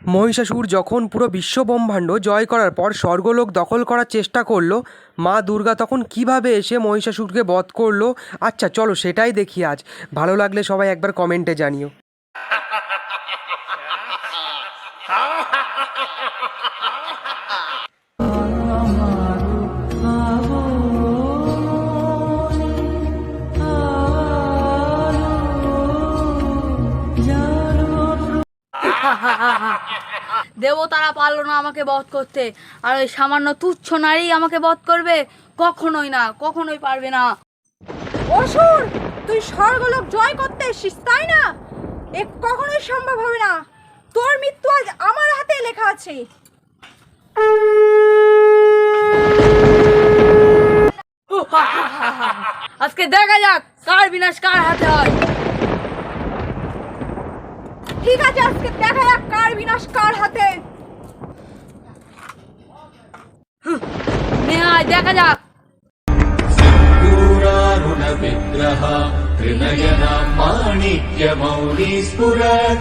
মহিষাসুর যখন পুরো বিশ্বব্রহ্মাণ্ড জয় করার পর স্বর্গলোক দখল করার চেষ্টা করলো, মা দুর্গা তখন কিভাবে এসে মহিষাসুরকে বধ করলো। আচ্ছা চলো সেটাই দেখি আজ। ভালো লাগলে সবাই একবার কমেন্টে জানিও। দেবতারা পারলো না আমাকে বধ করতে, আর ওই সামান্য তুচ্ছ নারী আমাকে বধ করবে? কখনোই না, কখনোই পারবে না। অসুর, তুই স্বর্গলোক জয় করতে এসেছিস তাই না? এ কখনোই সম্ভব হবে না। তোর মৃত্যু আজ আমার হাতে লেখা আছে। আজকে দেখা যাক কার বিনাশ কার হাতে হয়। ঠিক আছে, আজকে দেখা যাক কার বিনাশ কার হাতে। নেহায় দেখা যাক। विग्रह त्रिनयना माणिक्यमौली स्फुरत्।